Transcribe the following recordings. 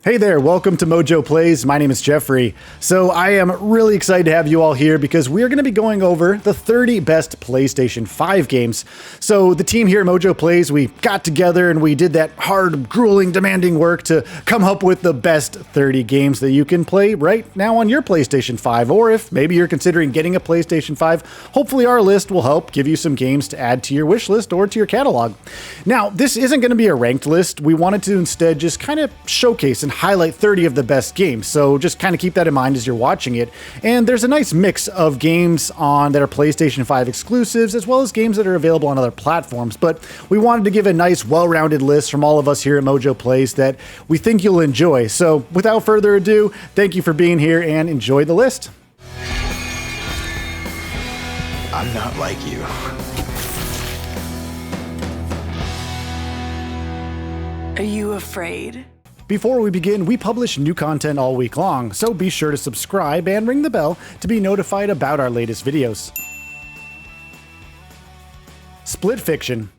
Hey there, welcome to MojoPlays. My name is Jeffrey. So I am really excited to have you all here because we're going to be going over the 30 best PlayStation 5 games. So the team here at MojoPlays, we got together and we did that hard, grueling, demanding work to come up with the best 30 games that you can play right now on your PlayStation 5. Or if maybe you're considering getting a PlayStation 5, hopefully our list will help give you some games to add to your wish list or to your catalog. Now, this isn't going to be a ranked list. We wanted to instead just kind of showcase and highlight 30 of the best games, so just kind of keep that in mind as you're watching it. And there's a nice mix of games that are PlayStation 5 exclusives, as well as games that are available on other platforms, but we wanted to give a nice, well-rounded list from all of us here at MojoPlays that we think you'll enjoy. So without further ado, thank you for being here and enjoy the list. I'm not like you. Are you afraid? Before we begin, we publish new content all week long, so be sure to subscribe and ring the bell to be notified about our latest videos. Split Fiction.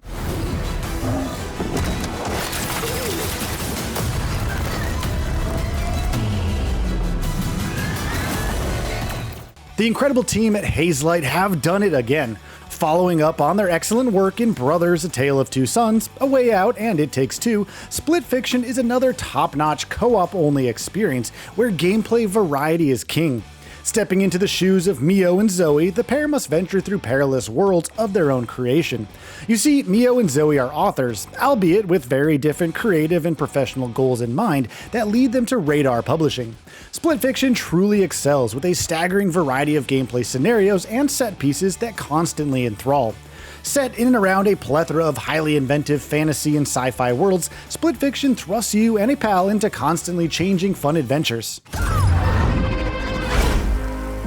The incredible team at Hazelight have done it again, following up on their excellent work in Brothers: A Tale of Two Sons, A Way Out, and It Takes Two. Split Fiction is another top-notch co-op only experience where gameplay variety is king. Stepping into the shoes of Mio and Zoe, the pair must venture through perilous worlds of their own creation. You see, Mio and Zoe are authors, albeit with very different creative and professional goals in mind that lead them to Radar Publishing. Split Fiction truly excels with a staggering variety of gameplay scenarios and set pieces that constantly enthrall. Set in and around a plethora of highly inventive fantasy and sci-fi worlds, Split Fiction thrusts you and a pal into constantly changing fun adventures.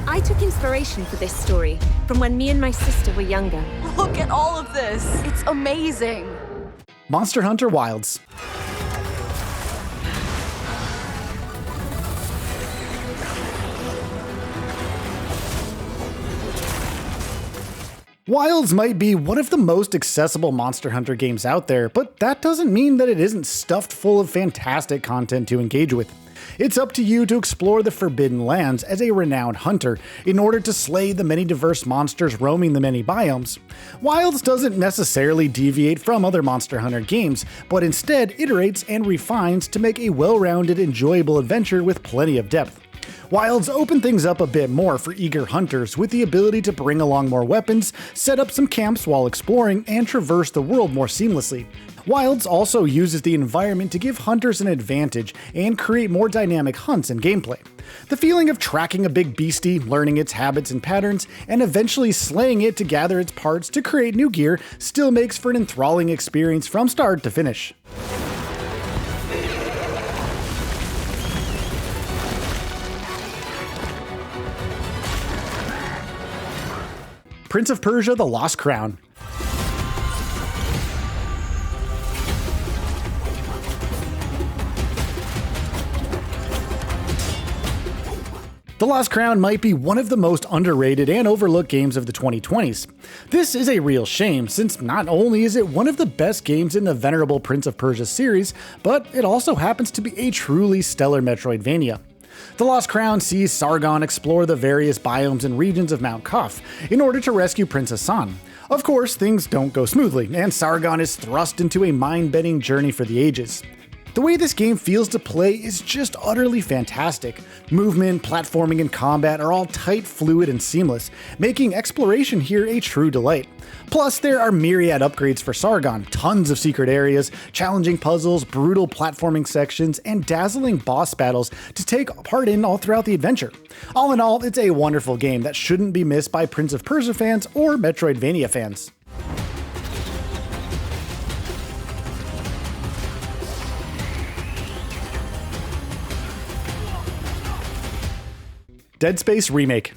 I took inspiration for this story from when me and my sister were younger. Look at all of this. It's amazing. Monster Hunter Wilds. Wilds might be one of the most accessible Monster Hunter games out there, but that doesn't mean that it isn't stuffed full of fantastic content to engage with. It's up to you to explore the Forbidden Lands as a renowned hunter in order to slay the many diverse monsters roaming the many biomes. Wilds doesn't necessarily deviate from other Monster Hunter games, but instead iterates and refines to make a well-rounded, enjoyable adventure with plenty of depth. Wilds open things up a bit more for eager hunters with the ability to bring along more weapons, set up some camps while exploring, and traverse the world more seamlessly. Wilds also uses the environment to give hunters an advantage and create more dynamic hunts and gameplay. The feeling of tracking a big beastie, learning its habits and patterns, and eventually slaying it to gather its parts to create new gear still makes for an enthralling experience from start to finish. Prince of Persia: The Lost Crown. The Lost Crown might be one of the most underrated and overlooked games of the 2020s. This is a real shame, since not only is it one of the best games in the venerable Prince of Persia series, but it also happens to be a truly stellar Metroidvania. The Lost Crown sees Sargon explore the various biomes and regions of Mount Kaf in order to rescue Princess San. Of course, things don't go smoothly, and Sargon is thrust into a mind-bending journey for the ages. The way this game feels to play is just utterly fantastic. Movement, platforming, and combat are all tight, fluid, and seamless, making exploration here a true delight. Plus, there are myriad upgrades for Sargon, tons of secret areas, challenging puzzles, brutal platforming sections, and dazzling boss battles to take part in all throughout the adventure. All in all, it's a wonderful game that shouldn't be missed by Prince of Persia fans or Metroidvania fans. Dead Space Remake.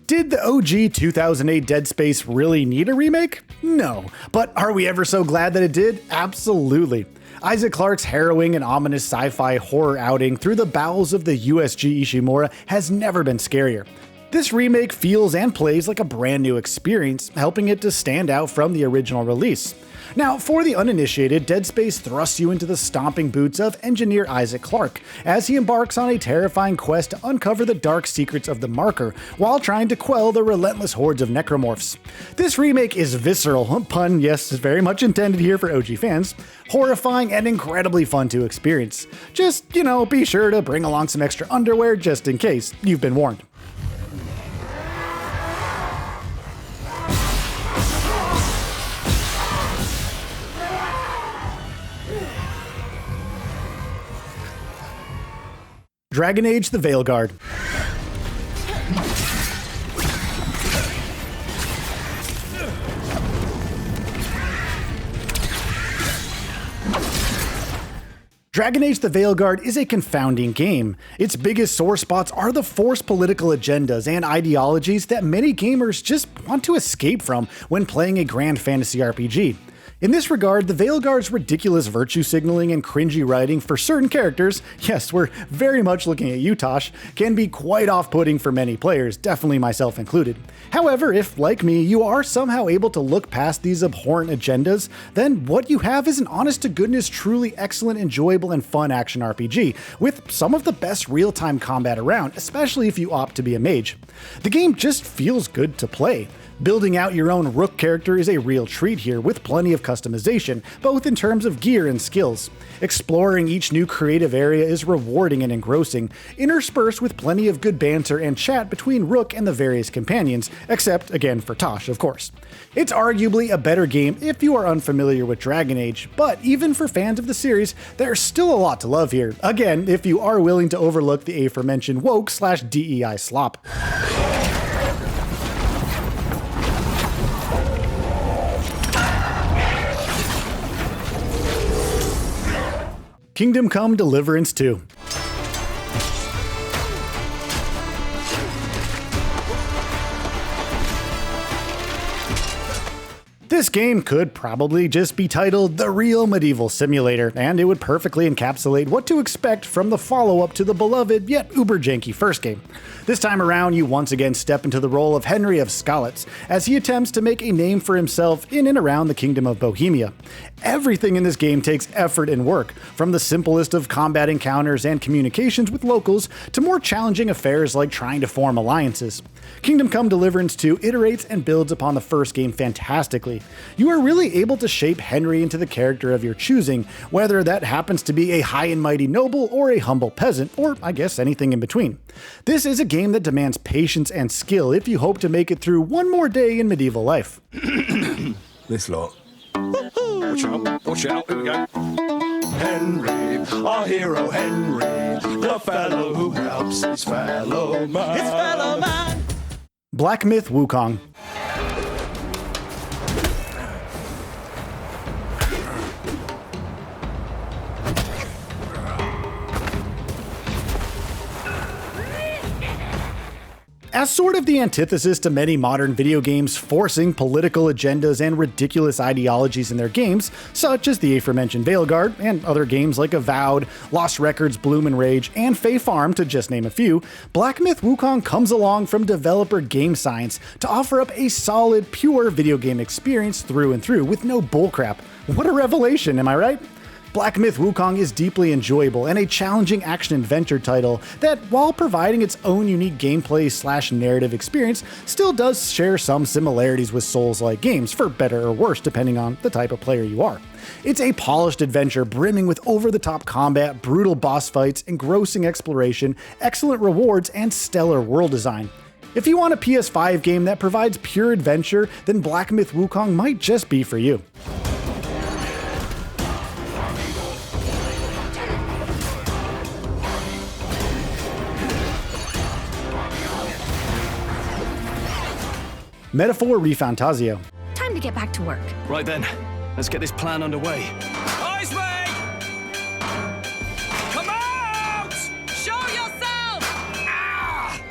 Did the OG 2008 Dead Space really need a remake? No, but are we ever so glad that it did? Absolutely. Isaac Clarke's harrowing and ominous sci-fi horror outing through the bowels of the USG Ishimura has never been scarier. This remake feels and plays like a brand new experience, helping it to stand out from the original release. Now, for the uninitiated, Dead Space thrusts you into the stomping boots of engineer Isaac Clarke, as he embarks on a terrifying quest to uncover the dark secrets of the Marker, while trying to quell the relentless hordes of necromorphs. This remake is visceral, pun yes, very much intended here for OG fans, horrifying and incredibly fun to experience. Just, be sure to bring along some extra underwear just in case. You've been warned. Dragon Age: The Veilguard. Dragon Age: The Veilguard is a confounding game. Its biggest sore spots are the forced political agendas and ideologies that many gamers just want to escape from when playing a grand fantasy RPG. In this regard, the Veilguard's ridiculous virtue signaling and cringy writing for certain characters, yes, we're very much looking at you, Tosh, can be quite off-putting for many players, definitely myself included. However, if, like me, you are somehow able to look past these abhorrent agendas, then what you have is an honest-to-goodness, truly excellent, enjoyable, and fun action RPG, with some of the best real-time combat around, especially if you opt to be a mage. The game just feels good to play. Building out your own Rook character is a real treat here, with plenty of customization, both in terms of gear and skills. Exploring each new creative area is rewarding and engrossing, interspersed with plenty of good banter and chat between Rook and the various companions, except, again, for Tosh, of course. It's arguably a better game if you are unfamiliar with Dragon Age, but even for fans of the series, there's still a lot to love here, again, if you are willing to overlook the aforementioned woke/DEI slop. Kingdom Come: Deliverance 2. This game could probably just be titled The Real Medieval Simulator, and it would perfectly encapsulate what to expect from the follow-up to the beloved yet uber-janky first game. This time around, you once again step into the role of Henry of Skalitz, as he attempts to make a name for himself in and around the Kingdom of Bohemia. Everything in this game takes effort and work, from the simplest of combat encounters and communications with locals to more challenging affairs like trying to form alliances. Kingdom Come: Deliverance 2 iterates and builds upon the first game fantastically. You are really able to shape Henry into the character of your choosing, whether that happens to be a high and mighty noble or a humble peasant, or I guess anything in between. This is a game that demands patience and skill if you hope to make it through one more day in medieval life. This lot. Watch out, here we go. Henry, our hero Henry, the fellow who helps his fellow man. His fellow man. Black Myth: Wukong. As sort of the antithesis to many modern video games forcing political agendas and ridiculous ideologies in their games, such as the aforementioned Veilguard and other games like Avowed, Lost Records, Bloom and Rage, and Fae Farm, to just name a few, Black Myth: Wukong comes along from developer Game Science to offer up a solid, pure video game experience through and through with no bullcrap. What a revelation, am I right? Black Myth: Wukong is deeply enjoyable and a challenging action-adventure title that, while providing its own unique gameplay/narrative experience, still does share some similarities with Souls-like games, for better or worse depending on the type of player you are. It's a polished adventure brimming with over-the-top combat, brutal boss fights, engrossing exploration, excellent rewards, and stellar world design. If you want a PS5 game that provides pure adventure, then Black Myth: Wukong might just be for you. Metaphor ReFantazio. Time to get back to work. Right then, let's get this plan underway. Eyes, mate! Come out! Show yourself!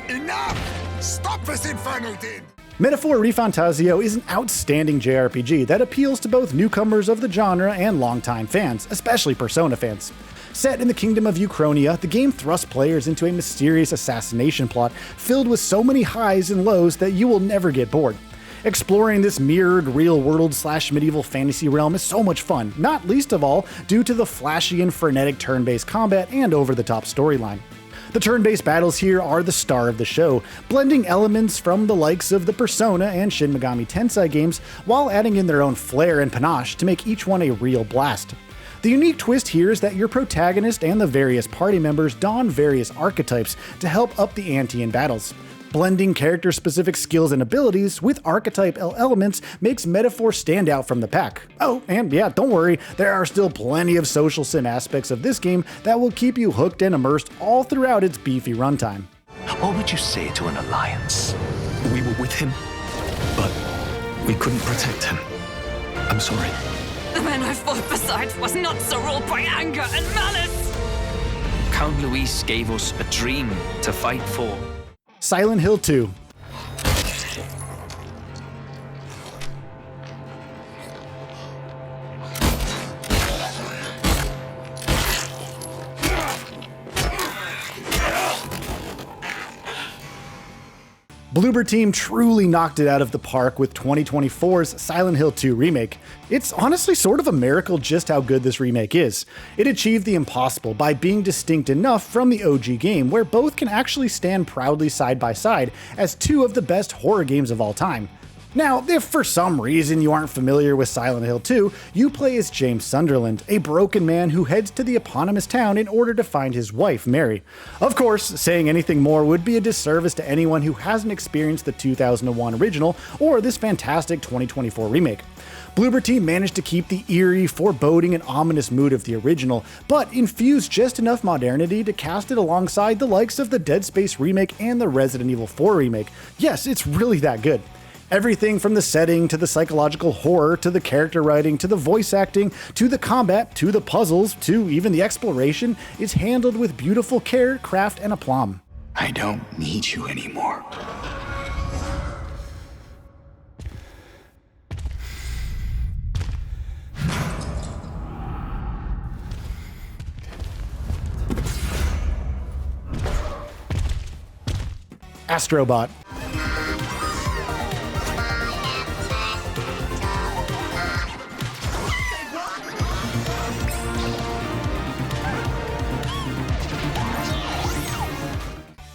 Enough! Stop this infernal din! Metaphor ReFantazio is an outstanding JRPG that appeals to both newcomers of the genre and longtime fans, especially Persona fans. Set in the kingdom of Uchronia, the game thrusts players into a mysterious assassination plot filled with so many highs and lows that you will never get bored. Exploring this mirrored real-world/medieval fantasy realm is so much fun, not least of all due to the flashy and frenetic turn-based combat and over-the-top storyline. The turn-based battles here are the star of the show, blending elements from the likes of the Persona and Shin Megami Tensei games while adding in their own flair and panache to make each one a real blast. The unique twist here is that your protagonist and the various party members don various archetypes to help up the ante in battles. Blending character-specific skills and abilities with archetype elements makes Metaphor stand out from the pack. Oh, and yeah, don't worry, there are still plenty of social sim aspects of this game that will keep you hooked and immersed all throughout its beefy runtime. What would you say to an alliance? We were with him, but we couldn't protect him. I'm sorry. The men I fought beside was not so ruled by anger and malice. Count Luis gave us a dream to fight for. Silent Hill 2. Bloober Team truly knocked it out of the park with 2024's Silent Hill 2 remake. It's honestly sort of a miracle just how good this remake is. It achieved the impossible by being distinct enough from the OG game where both can actually stand proudly side by side as two of the best horror games of all time. Now, if for some reason you aren't familiar with Silent Hill 2, you play as James Sunderland, a broken man who heads to the eponymous town in order to find his wife, Mary. Of course, saying anything more would be a disservice to anyone who hasn't experienced the 2001 original or this fantastic 2024 remake. Bloober Team managed to keep the eerie, foreboding, and ominous mood of the original, but infused just enough modernity to cast it alongside the likes of the Dead Space remake and the Resident Evil 4 remake. Yes, it's really that good. Everything from the setting to the psychological horror to the character writing to the voice acting to the combat to the puzzles to even the exploration is handled with beautiful care, craft, and aplomb. I don't need you anymore. Astro Bot.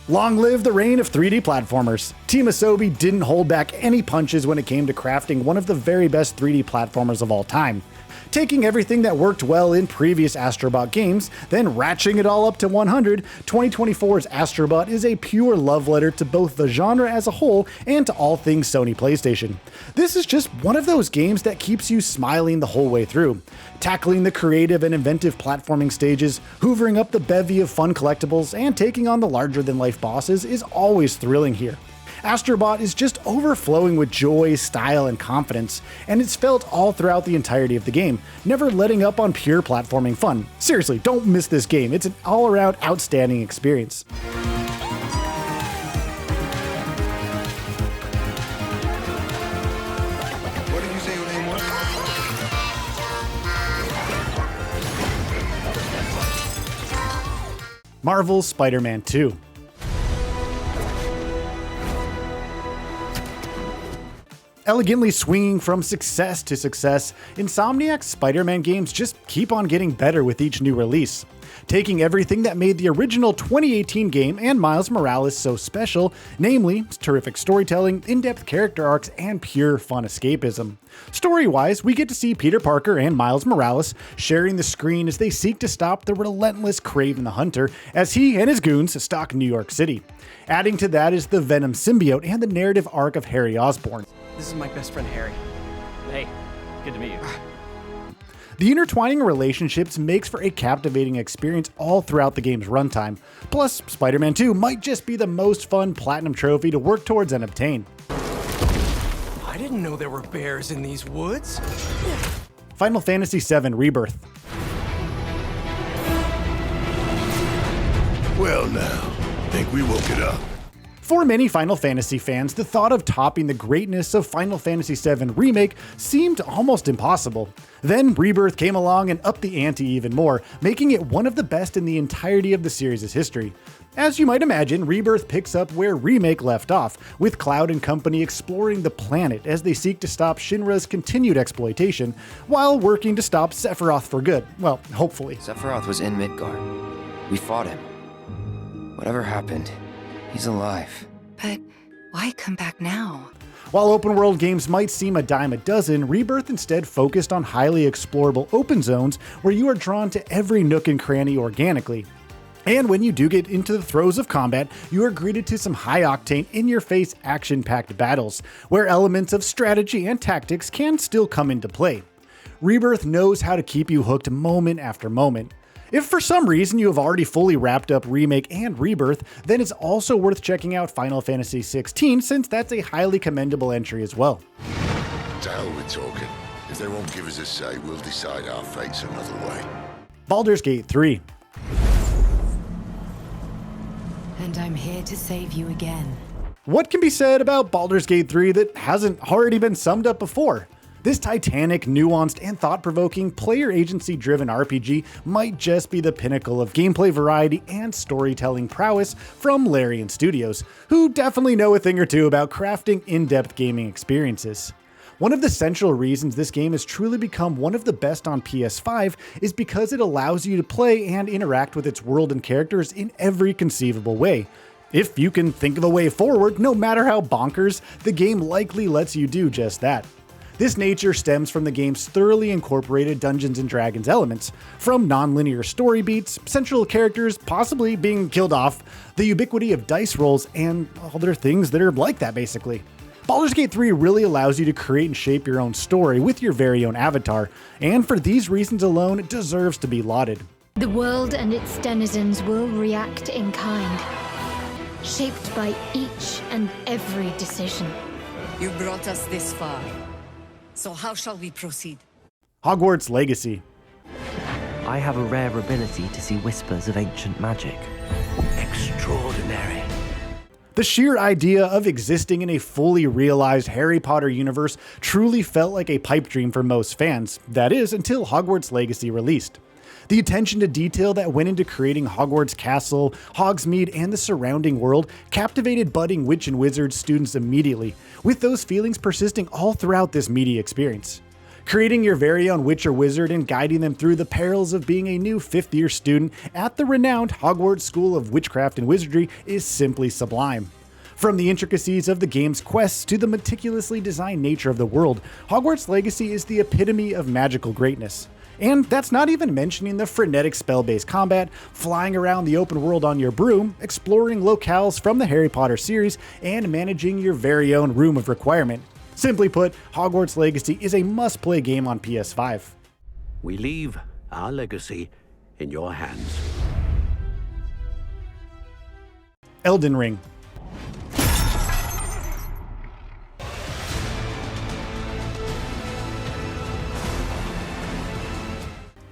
Long live the reign of 3D platformers. Team Asobi didn't hold back any punches when it came to crafting one of the very best 3D platformers of all time. Taking everything that worked well in previous Astro Bot games, then ratcheting it all up to 100, 2024's Astro Bot is a pure love letter to both the genre as a whole and to all things Sony PlayStation. This is just one of those games that keeps you smiling the whole way through. Tackling the creative and inventive platforming stages, hoovering up the bevy of fun collectibles, and taking on the larger-than-life bosses is always thrilling here. Astro Bot is just overflowing with joy, style, and confidence, and it's felt all throughout the entirety of the game, never letting up on pure platforming fun. Seriously, don't miss this game, it's an all-around outstanding experience. What did you say your name was? Marvel's Spider-Man 2. Elegantly swinging from success to success, Insomniac's Spider-Man games just keep on getting better with each new release. Taking everything that made the original 2018 game and Miles Morales so special, namely terrific storytelling, in-depth character arcs, and pure fun escapism. Story-wise, we get to see Peter Parker and Miles Morales sharing the screen as they seek to stop the relentless Kraven the Hunter as he and his goons stalk New York City. Adding to that is the Venom symbiote and the narrative arc of Harry Osborn. This is my best friend, Harry. Hey, good to meet you. The intertwining relationships makes for a captivating experience all throughout the game's runtime. Plus, Spider-Man 2 might just be the most fun platinum trophy to work towards and obtain. I didn't know there were bears in these woods. Final Fantasy VII Rebirth. Well now, think we woke it up. For many Final Fantasy fans, the thought of topping the greatness of Final Fantasy VII Remake seemed almost impossible. Then Rebirth came along and upped the ante even more, making it one of the best in the entirety of the series' history. As you might imagine, Rebirth picks up where Remake left off, with Cloud and company exploring the planet as they seek to stop Shinra's continued exploitation, while working to stop Sephiroth for good. Well, hopefully. Sephiroth was in Midgard. We fought him. Whatever happened, he's alive. But why come back now? While open world games might seem a dime a dozen, Rebirth instead focused on highly explorable open zones where you are drawn to every nook and cranny organically. And when you do get into the throes of combat, you are greeted to some high-octane, in-your-face, action-packed battles, where elements of strategy and tactics can still come into play. Rebirth knows how to keep you hooked moment after moment. If for some reason you have already fully wrapped up Remake and Rebirth, then it's also worth checking out Final Fantasy XVI, since that's a highly commendable entry as well. To hell with talking. If they won't give us a say, we'll decide our fates another way. Baldur's Gate 3. And I'm here to save you again. What can be said about Baldur's Gate 3 that hasn't already been summed up before? This titanic, nuanced, and thought-provoking player agency-driven RPG might just be the pinnacle of gameplay variety and storytelling prowess from Larian Studios, who definitely know a thing or two about crafting in-depth gaming experiences. One of the central reasons this game has truly become one of the best on PS5 is because it allows you to play and interact with its world and characters in every conceivable way. If you can think of a way forward, no matter how bonkers, the game likely lets you do just that. This nature stems from the game's thoroughly incorporated Dungeons & Dragons elements, from non-linear story beats, central characters possibly being killed off, the ubiquity of dice rolls, and other things that are like that basically. Baldur's Gate 3 really allows you to create and shape your own story with your very own avatar, and for these reasons alone, it deserves to be lauded. The world and its denizens will react in kind, shaped by each and every decision. You brought us this far. So how shall we proceed? Hogwarts Legacy. I have a rare ability to see whispers of ancient magic. Extraordinary. The sheer idea of existing in a fully realized Harry Potter universe truly felt like a pipe dream for most fans, that is, until Hogwarts Legacy released. The attention to detail that went into creating Hogwarts Castle, Hogsmeade, and the surrounding world captivated budding witch and wizard students immediately, with those feelings persisting all throughout this media experience. Creating your very own witch or wizard and guiding them through the perils of being a new 5th-year student at the renowned Hogwarts School of Witchcraft and Wizardry is simply sublime. From the intricacies of the game's quests to the meticulously designed nature of the world, Hogwarts Legacy is the epitome of magical greatness. And that's not even mentioning the frenetic spell-based combat, flying around the open world on your broom, exploring locales from the Harry Potter series, and managing your very own room of requirement. Simply put, Hogwarts Legacy is a must-play game on PS5. We leave our legacy in your hands. Elden Ring.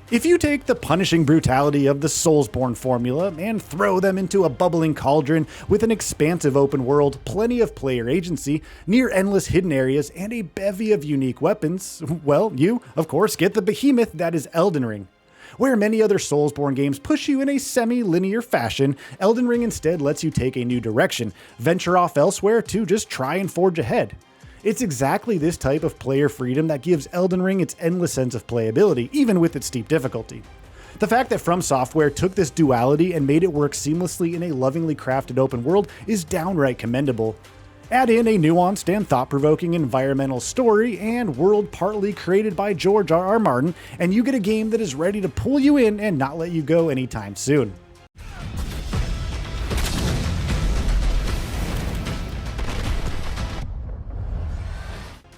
If you take the punishing brutality of the Soulsborne formula and throw them into a bubbling cauldron with an expansive open world, plenty of player agency, near endless hidden areas, and a bevy of unique weapons, well, you, of course, get the behemoth that is Elden Ring. Where many other Soulsborne games push you in a semi-linear fashion, Elden Ring instead lets you take a new direction, venture off elsewhere to just try and forge ahead. It's exactly this type of player freedom that gives Elden Ring its endless sense of playability, even with its steep difficulty. The fact that From Software took this duality and made it work seamlessly in a lovingly crafted open world is downright commendable. Add in a nuanced and thought-provoking environmental story and world partly created by George R.R. Martin, and you get a game that is ready to pull you in and not let you go anytime soon.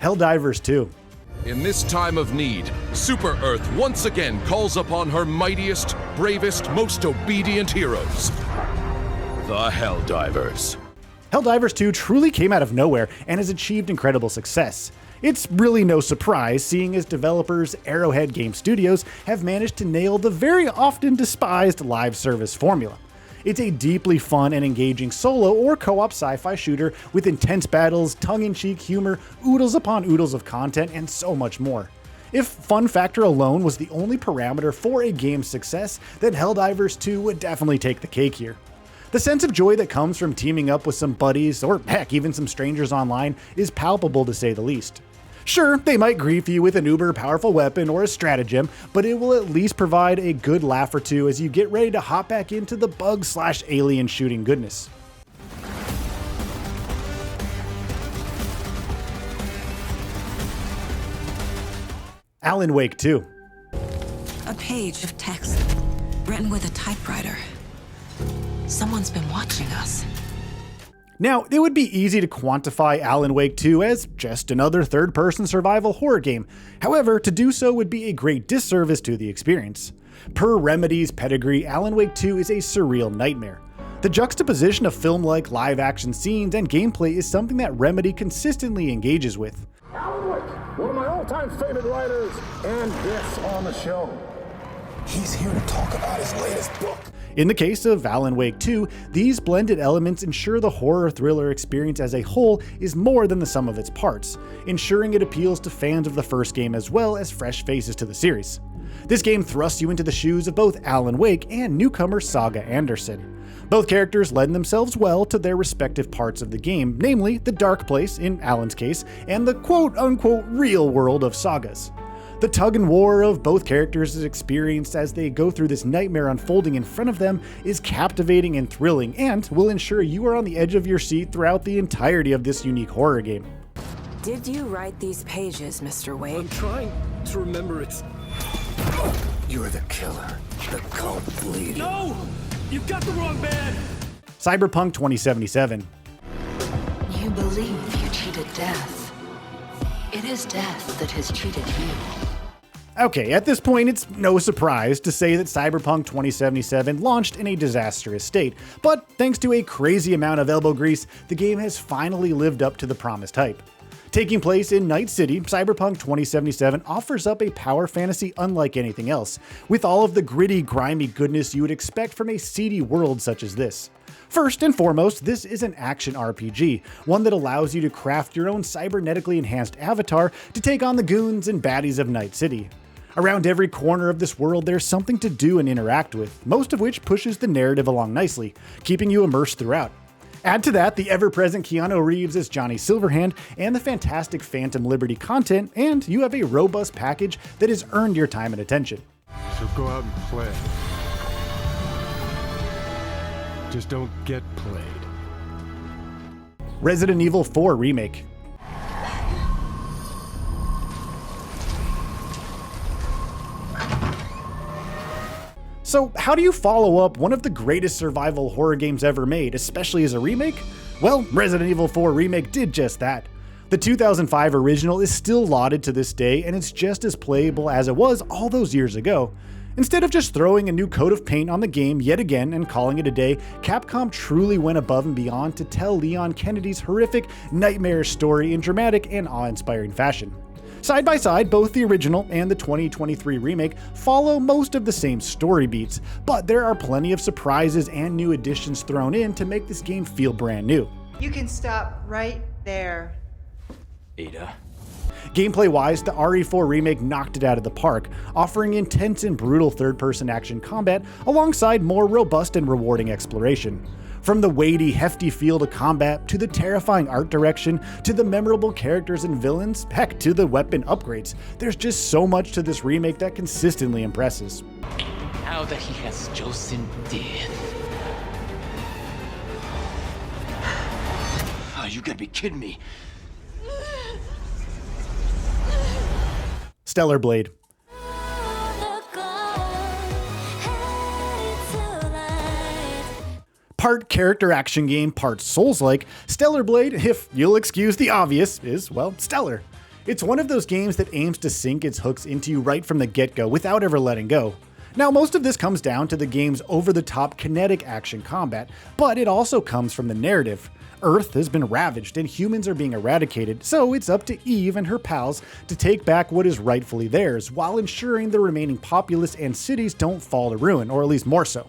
Helldivers 2. In this time of need, Super Earth once again calls upon her mightiest, bravest, most obedient heroes. The Helldivers. Helldivers 2 truly came out of nowhere and has achieved incredible success. It's really no surprise, seeing as developers Arrowhead Game Studios have managed to nail the very often despised live service formula. It's a deeply fun and engaging solo or co-op sci-fi shooter with intense battles, tongue-in-cheek humor, oodles upon oodles of content, and so much more. If fun factor alone was the only parameter for a game's success, then Helldivers 2 would definitely take the cake here. The sense of joy that comes from teaming up with some buddies, or heck, even some strangers online, is palpable to say the least. Sure, they might grief you with an uber powerful weapon or a stratagem, but it will at least provide a good laugh or two as you get ready to hop back into the bug/alien shooting goodness. Alan Wake 2. A page of text written with a typewriter. Someone's been watching us. Now, it would be easy to quantify Alan Wake 2 as just another third-person survival horror game. However, to do so would be a great disservice to the experience. Per Remedy's pedigree, Alan Wake 2 is a surreal nightmare. The juxtaposition of film-like live-action scenes and gameplay is something that Remedy consistently engages with. Alan Wake, one of my all-time favorite writers, and this on the show. He's here to talk about his latest book. In the case of Alan Wake 2, these blended elements ensure the horror thriller experience as a whole is more than the sum of its parts, ensuring it appeals to fans of the first game as well as fresh faces to the series. This game thrusts you into the shoes of both Alan Wake and newcomer Saga Anderson. Both characters lend themselves well to their respective parts of the game, namely the dark place in Alan's case, and the quote-unquote real world of Saga's. The tug and war of both characters is experienced as they go through this nightmare unfolding in front of them is captivating and thrilling, and will ensure you are on the edge of your seat throughout the entirety of this unique horror game. Did you write these pages, Mr. Wake? I'm trying to remember it. You're the killer, the cult leader. No! You've got the wrong band! Cyberpunk 2077. You believe you cheated death. It is death that has cheated you. Okay, at this point, it's no surprise to say that Cyberpunk 2077 launched in a disastrous state, but thanks to a crazy amount of elbow grease, the game has finally lived up to the promised hype. Taking place in Night City, Cyberpunk 2077 offers up a power fantasy unlike anything else, with all of the gritty, grimy goodness you would expect from a seedy world such as this. First and foremost, this is an action RPG, one that allows you to craft your own cybernetically enhanced avatar to take on the goons and baddies of Night City. Around every corner of this world there's something to do and interact with, most of which pushes the narrative along nicely, keeping you immersed throughout. Add to that the ever-present Keanu Reeves as Johnny Silverhand and the fantastic Phantom Liberty content, and you have a robust package that has earned your time and attention. So go out and play. Just don't get played. Resident Evil 4 Remake. So how do you follow up one of the greatest survival horror games ever made, especially as a remake? Well, Resident Evil 4 Remake did just that. The 2005 original is still lauded to this day, and it's just as playable as it was all those years ago. Instead of just throwing a new coat of paint on the game yet again and calling it a day, Capcom truly went above and beyond to tell Leon Kennedy's horrific, nightmarish story in dramatic and awe-inspiring fashion. Side by side, both the original and the 2023 remake follow most of the same story beats, but there are plenty of surprises and new additions thrown in to make this game feel brand new. You can stop right there. Ada. Gameplay-wise, the RE4 remake knocked it out of the park, offering intense and brutal third-person action combat alongside more robust and rewarding exploration. From the weighty, hefty feel to combat, to the terrifying art direction, to the memorable characters and villains, heck, to the weapon upgrades, there's just so much to this remake that consistently impresses. Now that he has chosen death. Oh, you gotta be kidding me. Stellar Blade. Part character action game, part Souls-like, Stellar Blade, if you'll excuse the obvious, is, well, stellar. It's one of those games that aims to sink its hooks into you right from the get-go without ever letting go. Now, most of this comes down to the game's over-the-top kinetic action combat, but it also comes from the narrative. Earth has been ravaged and humans are being eradicated, so it's up to Eve and her pals to take back what is rightfully theirs, while ensuring the remaining populace and cities don't fall to ruin, or at least more so.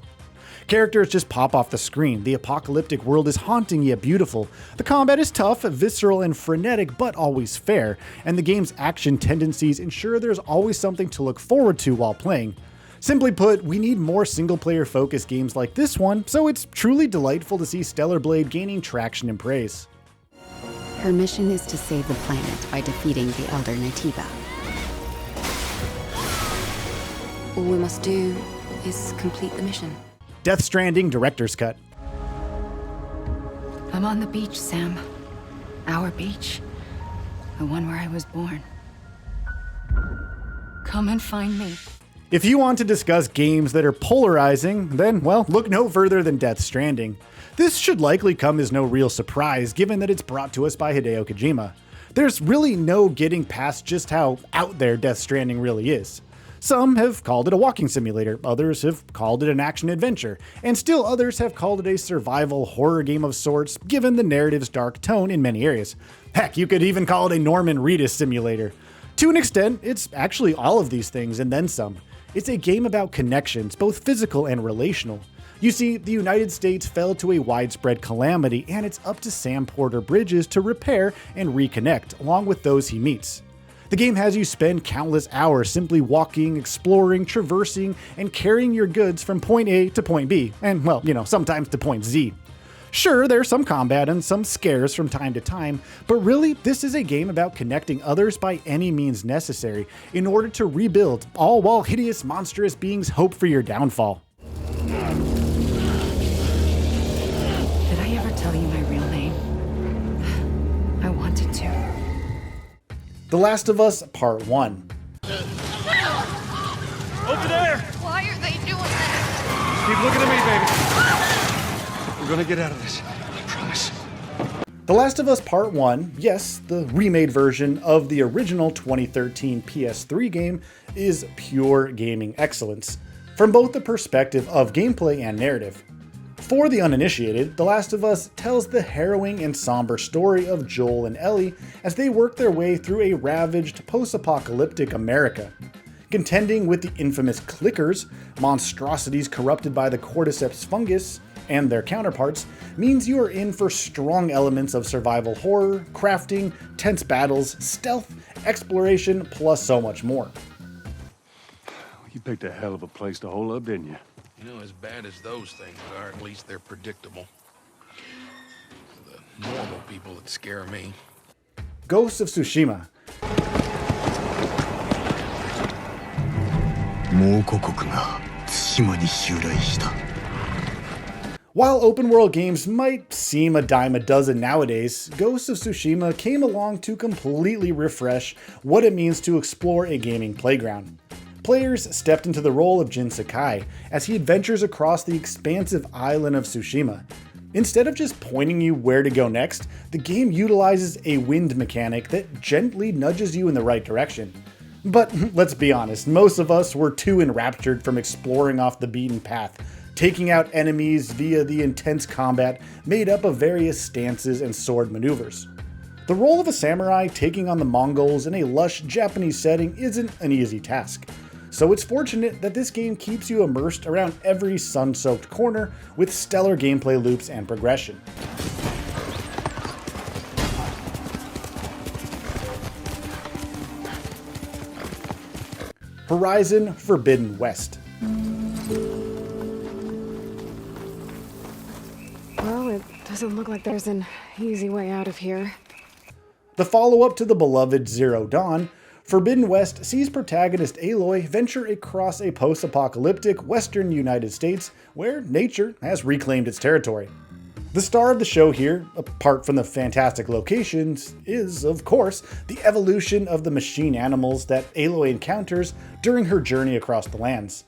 Characters just pop off the screen, the apocalyptic world is haunting yet beautiful, the combat is tough, visceral, and frenetic but always fair, and the game's action tendencies ensure there's always something to look forward to while playing. Simply put, we need more single-player focused games like this one, so it's truly delightful to see Stellar Blade gaining traction and praise. Her mission is to save the planet by defeating the Elder Natiba. All we must do is complete the mission. Death Stranding Director's Cut. I'm on the beach, Sam. Our beach. The one where I was born. Come and find me. If you want to discuss games that are polarizing, then, well, look no further than Death Stranding. This should likely come as no real surprise, given that it's brought to us by Hideo Kojima. There's really no getting past just how out there Death Stranding really is. Some have called it a walking simulator, others have called it an action-adventure, and still others have called it a survival horror game of sorts, given the narrative's dark tone in many areas. Heck, you could even call it a Norman Reedus simulator. To an extent, it's actually all of these things and then some. It's a game about connections, both physical and relational. You see, the United States fell to a widespread calamity, and it's up to Sam Porter Bridges to repair and reconnect, along with those he meets. The game has you spend countless hours simply walking, exploring, traversing, and carrying your goods from point A to point B, and well, sometimes to point Z. Sure, there's some combat and some scares from time to time, but really, this is a game about connecting others by any means necessary in order to rebuild, all while hideous, monstrous beings hope for your downfall. Did I ever tell you my real name? I wanted to. The Last of Us Part 1. Over there! Why are they doing this? Keep looking at me, baby. We're gonna get out of this. I promise. The Last of Us Part 1, yes, the remade version of the original 2013 PS3 game, is pure gaming excellence, from both the perspective of gameplay and narrative. For the uninitiated, The Last of Us tells the harrowing and somber story of Joel and Ellie as they work their way through a ravaged, post-apocalyptic America. Contending with the infamous clickers, monstrosities corrupted by the cordyceps fungus, and their counterparts, means you are in for strong elements of survival horror, crafting, tense battles, stealth, exploration, plus so much more. You picked a hell of a place to hole up, didn't you? You know, as bad as those things are, at least they're predictable. The normal people that scare me. Ghost of Tsushima. While open world games might seem a dime a dozen nowadays, Ghost of Tsushima came along to completely refresh what it means to explore a gaming playground. Players stepped into the role of Jin Sakai as he adventures across the expansive island of Tsushima. Instead of just pointing you where to go next, the game utilizes a wind mechanic that gently nudges you in the right direction. But let's be honest, most of us were too enraptured from exploring off the beaten path, taking out enemies via the intense combat made up of various stances and sword maneuvers. The role of a samurai taking on the Mongols in a lush Japanese setting isn't an easy task. So it's fortunate that this game keeps you immersed around every sun-soaked corner with stellar gameplay loops and progression. Horizon Forbidden West. Well, it doesn't look like there's an easy way out of here. The follow-up to the beloved Zero Dawn, Forbidden West sees protagonist Aloy venture across a post-apocalyptic western United States where nature has reclaimed its territory. The star of the show here, apart from the fantastic locations, is, of course, the evolution of the machine animals that Aloy encounters during her journey across the lands.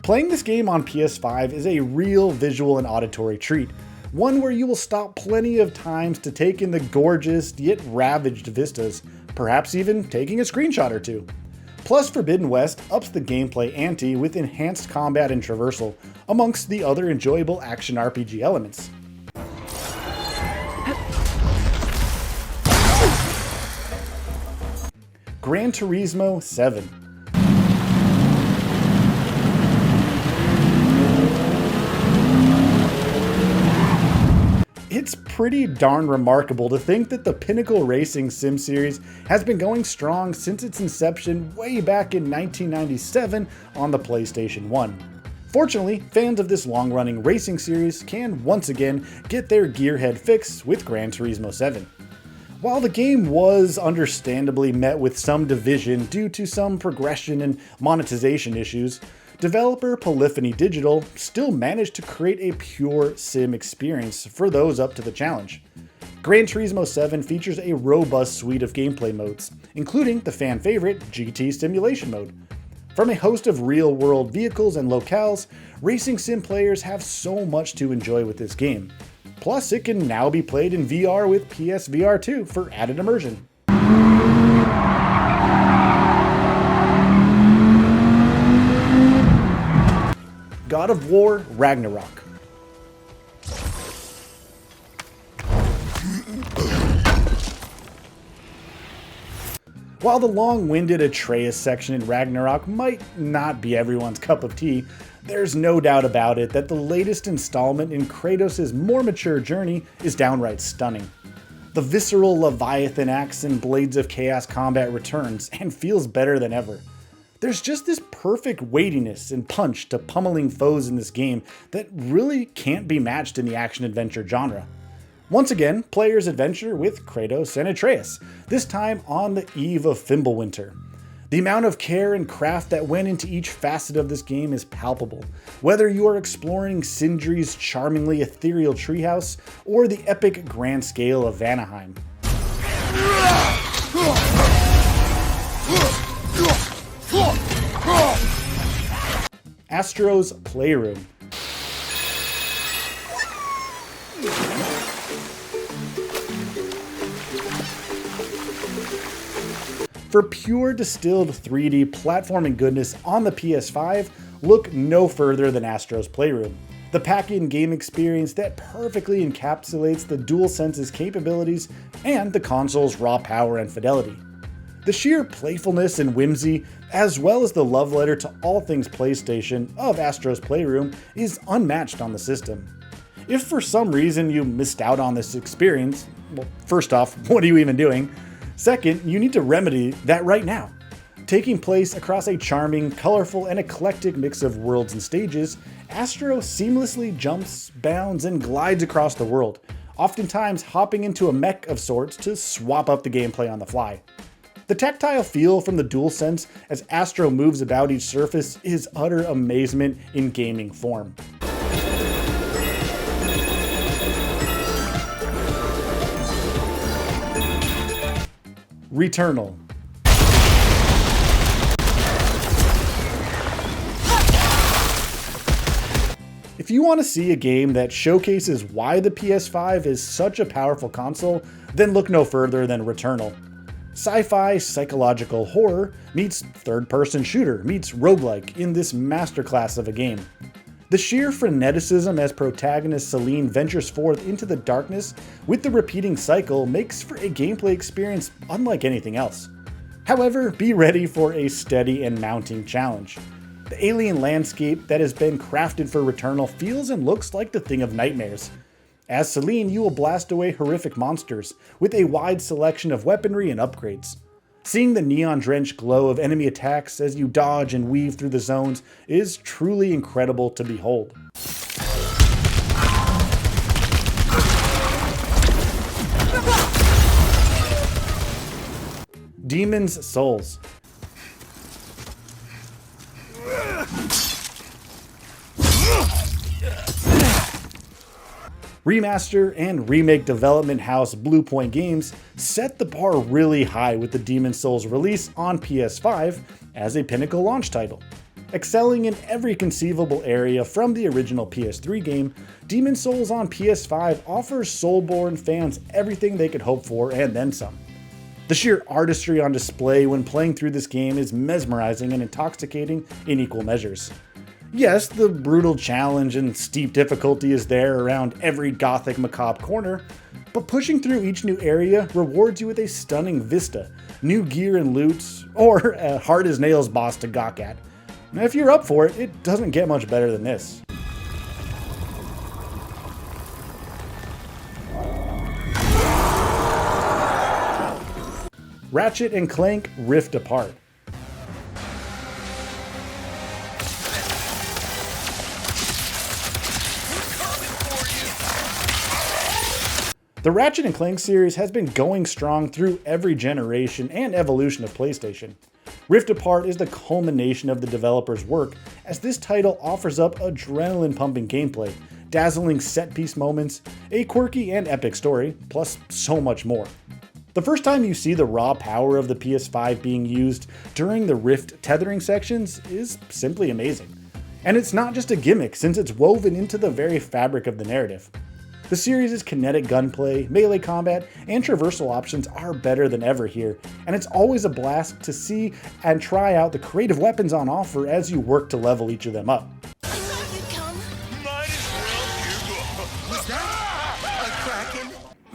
Playing this game on PS5 is a real visual and auditory treat, one where you will stop plenty of times to take in the gorgeous yet ravaged vistas, perhaps even taking a screenshot or two. Plus, Forbidden West ups the gameplay ante with enhanced combat and traversal, amongst the other enjoyable action RPG elements. Gran Turismo 7. it's pretty darn remarkable to think that the pinnacle racing sim series has been going strong since its inception way back in 1997 on the PlayStation 1. Fortunately, fans of this long-running racing series can once again get their gearhead fix with Gran Turismo 7. While the game was understandably met with some division due to some progression and monetization issues, developer Polyphony Digital still managed to create a pure sim experience for those up to the challenge. Gran Turismo 7 features a robust suite of gameplay modes, including the fan favorite GT Simulation mode. From a host of real-world vehicles and locales, racing sim players have so much to enjoy with this game. Plus, it can now be played in VR with PSVR 2 for added immersion. God of War Ragnarok. While the long-winded Atreus section in Ragnarok might not be everyone's cup of tea, there's no doubt about it that the latest installment in Kratos' more mature journey is downright stunning. The visceral Leviathan axe and Blades of Chaos combat returns and feels better than ever. There's just this perfect weightiness and punch to pummeling foes in this game that really can't be matched in the action-adventure genre. Once again, players adventure with Kratos and Atreus, this time on the eve of Fimbulwinter. The amount of care and craft that went into each facet of this game is palpable, whether you are exploring Sindri's charmingly ethereal treehouse or the epic grand scale of Vanaheim. Astro's Playroom. For pure distilled 3D platforming goodness on the PS5, look no further than Astro's Playroom, the pack-in game experience that perfectly encapsulates the DualSense's capabilities and the console's raw power and fidelity. The sheer playfulness and whimsy, as well as the love letter to all things PlayStation of Astro's Playroom, is unmatched on the system. If for some reason you missed out on this experience, well, first off, what are you even doing? Second, you need to remedy that right now. Taking place across a charming, colorful, and eclectic mix of worlds and stages, Astro seamlessly jumps, bounds, and glides across the world, oftentimes hopping into a mech of sorts to swap up the gameplay on the fly. The tactile feel from the DualSense as Astro moves about each surface is utter amazement in gaming form. Returnal. If you want to see a game that showcases why the PS5 is such a powerful console, then look no further than Returnal. Sci-fi psychological horror meets third-person shooter meets roguelike in this masterclass of a game. The sheer freneticism as protagonist Celine ventures forth into the darkness with the repeating cycle makes for a gameplay experience unlike anything else. However, be ready for a steady and mounting challenge. The alien landscape that has been crafted for Returnal feels and looks like the thing of nightmares. As Celine, you will blast away horrific monsters with a wide selection of weaponry and upgrades. Seeing the neon-drenched glow of enemy attacks as you dodge and weave through the zones is truly incredible to behold. Demon's Souls. Remaster and remake development house Bluepoint Games set the bar really high with the Demon's Souls release on PS5 as a pinnacle launch title. Excelling in every conceivable area from the original PS3 game, Demon's Souls on PS5 offers Soulborn fans everything they could hope for and then some. The sheer artistry on display when playing through this game is mesmerizing and intoxicating in equal measures. Yes, the brutal challenge and steep difficulty is there around every gothic macabre corner, but pushing through each new area rewards you with a stunning vista, new gear and loot, or a hard-as-nails boss to gawk at. Now, if you're up for it, it doesn't get much better than this. Ratchet and Clank Rift Apart. The Ratchet and Clank series has been going strong through every generation and evolution of PlayStation. Rift Apart is the culmination of the developer's work, as this title offers up adrenaline-pumping gameplay, dazzling set-piece moments, a quirky and epic story, plus so much more. The first time you see the raw power of the PS5 being used during the Rift tethering sections is simply amazing. And it's not just a gimmick, since it's woven into the very fabric of the narrative. The series' kinetic gunplay, melee combat, and traversal options are better than ever here, and it's always a blast to see and try out the creative weapons on offer as you work to level each of them up.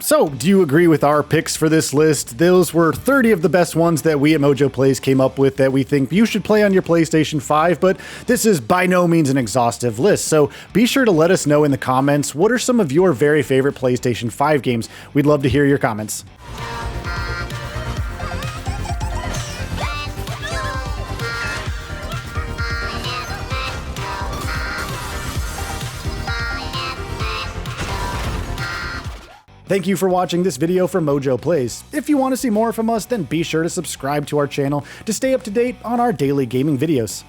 So, do you agree with our picks for this list? Those were 30 of the best ones that we at MojoPlays came up with that we think you should play on your PlayStation 5, but this is by no means an exhaustive list, so be sure to let us know in the comments what are some of your very favorite PlayStation 5 games. We'd love to hear your comments. Thank you for watching this video from MojoPlays. If you want to see more from us, then be sure to subscribe to our channel to stay up to date on our daily gaming videos.